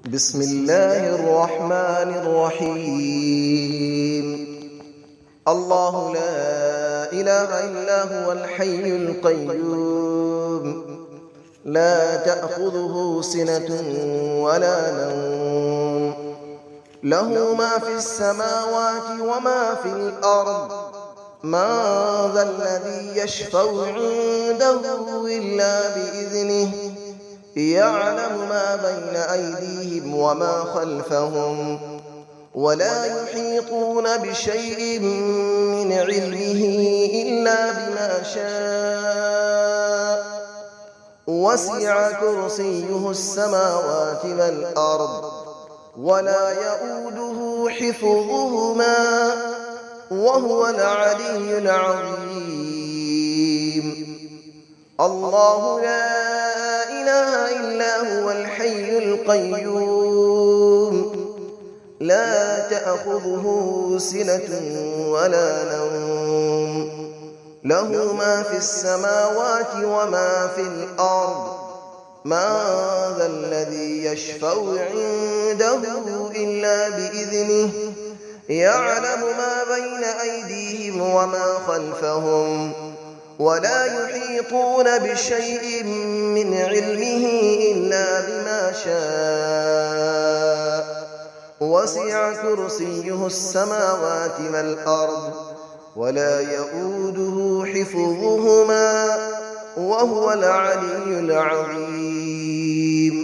بسم الله الرحمن الرحيم. الله لا إله إلا هو الحي القيوم، لا تأخذه سنة ولا نوم، له ما في السماوات وما في الأرض. من ذا الذي يشفع عنده إلا بإذنه، يعلم ما بين أيديهم وما خلفهم، ولا يحيطون بشيء من علمه إلا بما شاء. وسع كرسيه السماوات والأرض، ولا يؤوده حفظهما، وهو العلي العظيم. الله لا إله إلا هو الحي القيوم، لا تأخذه سنة ولا نوم، له ما في السماوات وما في الأرض. من ذا الذي يشفع عنده إلا بإذنه، يعلم ما بين أيديهم وما خلفهم، ولا يحيطون بشيء من علمه إلا بما شاء. وسع كرسيه السماوات والأرض، ولا يؤوده حفظهما، وهو العلي العظيم.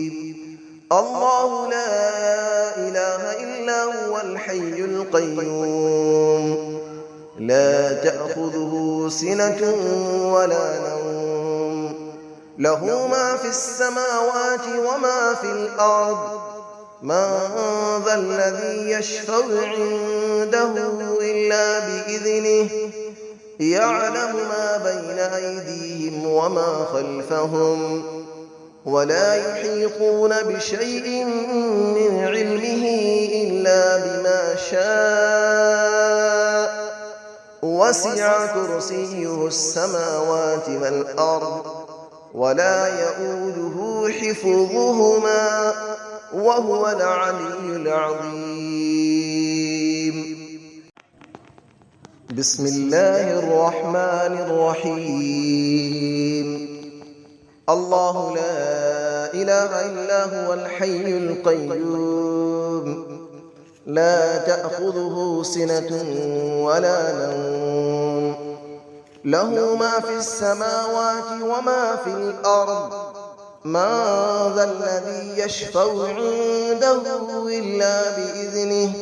الله لا إله إلا هو الحي القيوم، لا تأخذه سنة ولا نوم، له ما في السماوات وما في الأرض. من ذا الذي يشفع عنده إلا بإذنه، يعلم ما بين أيديهم وما خلفهم، ولا يحيطون بشيء من علمه إلا بما شاء. وسع كرسيه السماوات والأرض، ولا يؤوده حفظهما، وهو العلي العظيم. بسم الله الرحمن الرحيم. الله لا إله إلا هو الحي القيوم، لا تأخذه سنة ولا نوم، له ما في السماوات وما في الأرض. من ذا الذي يشفع عنده إلا بإذنه،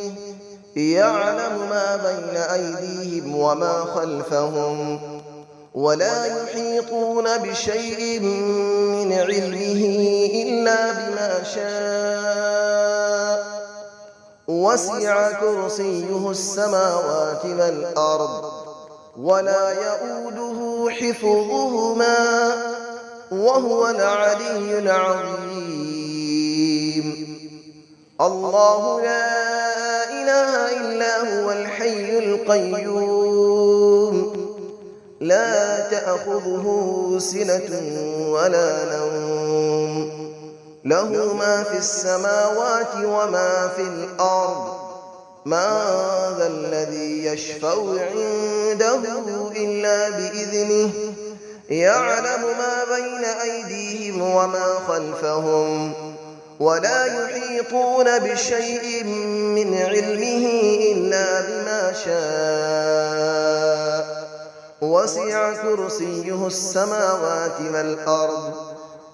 يعلم ما بين أيديهم وما خلفهم، ولا يحيطون بشيء من علمه إلا بما شاء. وسع كرسيه السماوات والأرض، ولا يؤوده حفظهما، وهو العلي العظيم. الله لا إله إلا هو الحي القيوم، لا تأخذه سنة ولا نوم، له ما في السماوات وما في الأرض. من ذا الذي يشفع عنده إلا بإذنه، يعلم ما بين أيديهم وما خلفهم، ولا يحيطون بشيء من علمه إلا بما شاء. وسع كرسيه السماوات والأرض،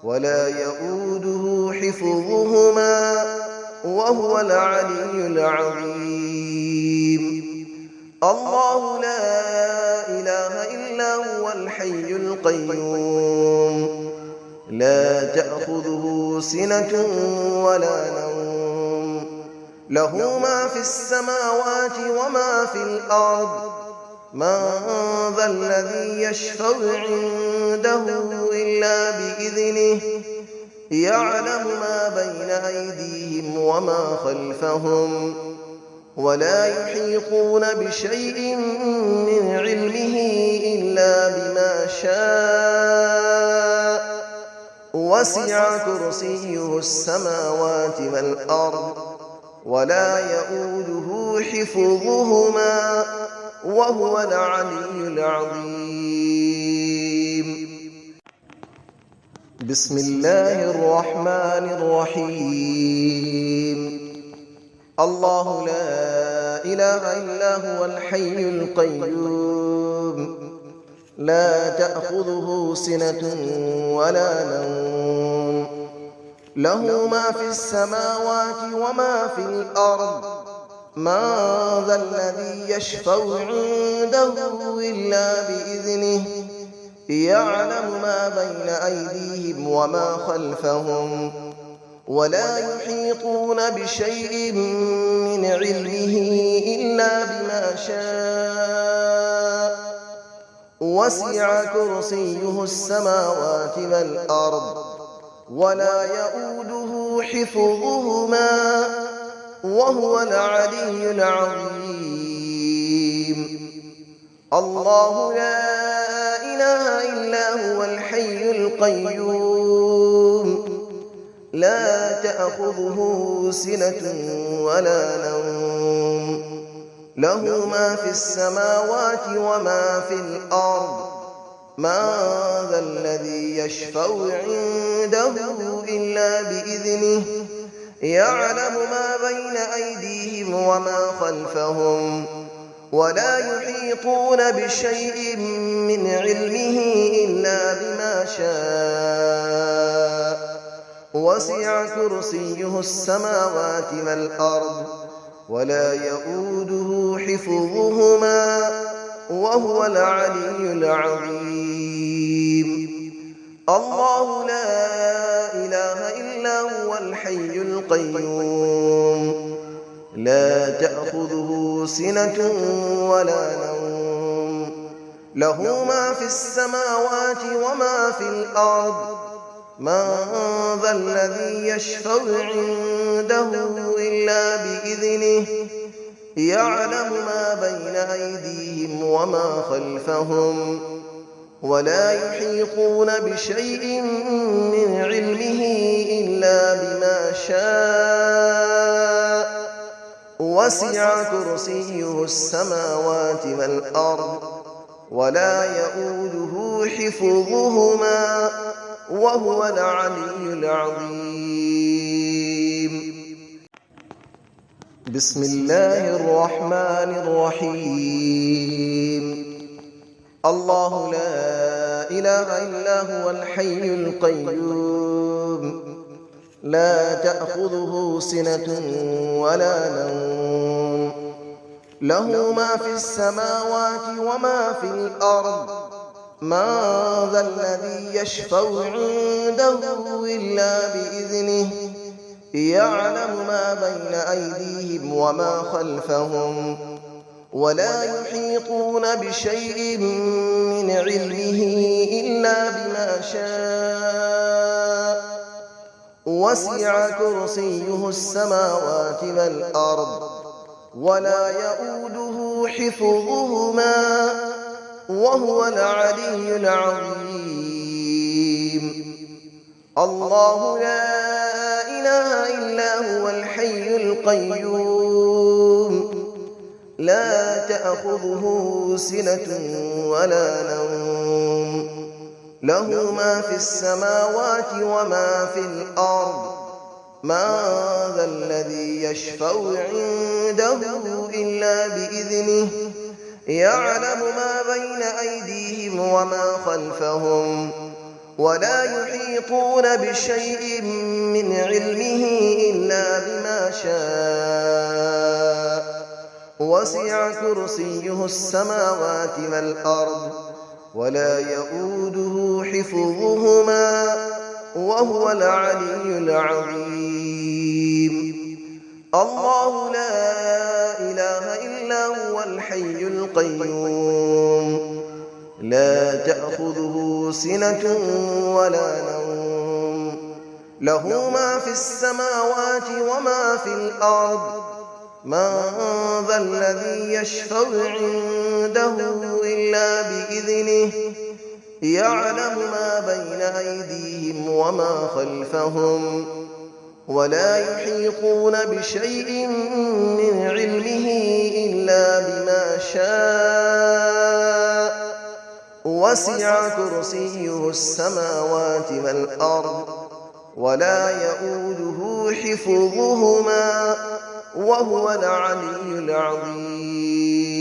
ولا يؤوده حفظهما، وهو العلي العظيم. الله لا إله إلا هو الحي القيوم، لا تأخذه سنة ولا نوم، له ما في السماوات وما في الأرض. من ذا الذي يشفع عنده إلا بإذنه، يعلم ما بين أيديهم وما خلفهم، ولا يحيطون بشيء من علمه إلا بما شاء. وسع كرسيه السماوات والأرض ولا يؤوده حفظهما وهو العلي العظيم. بسم الله الرحمن الرحيم. الله لا إله إلا هو الحي القيوم لا تأخذه سنة ولا نوم له ما في السماوات وما في الأرض من ذا الذي يشفع عنده إلا بإذنه يعلم ما بين أيديهم وما خلفهم ولا يحيطون بشيء من علمه إلا بما شاء وسع كرسيه السماوات والأرض ولا يؤوده حفظهما وهو العلي العظيم. الله لا إله إلا هو الحي القيوم لا تأخذه سنة ولا نوم له ما في السماوات وما في الأرض من ذا الذي يشفع عنده إلا بإذنه يعلم ما بين أيديهم وما خلفهم ولا يحيطون بشيء من علمه إلا بما شاء وسع كرسيه السماوات والأرض ولا يؤوده حفظهما وهو العلي العظيم. الله لا إله إلا هو الحي القيوم لا تأخذه سنة ولا نوم له ما في السماوات وما في الأرض من ذا الذي يشفع عنده إلا بإذنه يعلم ما بين أيديهم وما خلفهم ولا يحيطون بشيء من علمه إلا بما شاء وسع كرسيه السماوات والأرض ولا يؤوده حفظهما وهو العلي العظيم. بسم الله الرحمن الرحيم. الله لا إله إلا هو الحي القيوم لا تأخذه سنة ولا نوم له ما في السماوات وما في الأرض من ذا الذي يشفع عنده إلا بإذنه يعلم ما بين أيديهم وما خلفهم ولا يحيطون بشيء من علمه إلا بما شاء وسع كرسيه السماوات والأرض ولا يؤوده حفظهما وهو العلي العظيم. الله لا إله إلا هو الحي القيوم لا تأخذه سنة ولا نوم له ما في السماوات وما في الأرض من ذا الذي يشفع عنده إلا بإذنه يعلم ما بين أيديهم وما خلفهم ولا يحيطون بشيء من علمه إلا بما شاء وسع كرسيه السماوات والأرض ولا يؤوده حفظهما وهو العلي العظيم. الله لا إله إلا هو الحي القيوم لا تأخذه سنة ولا نوم له ما في السماوات وما في الأرض من ذا الذي يشفع عنده إلا بإذنه يعلم ما بين أيديهم وما خلفهم ولا يحيطون بشيء من علمه إلا بما شاء وسع كرسيه السماوات والأرض ولا يئوده حفظهما وهو العلي العظيم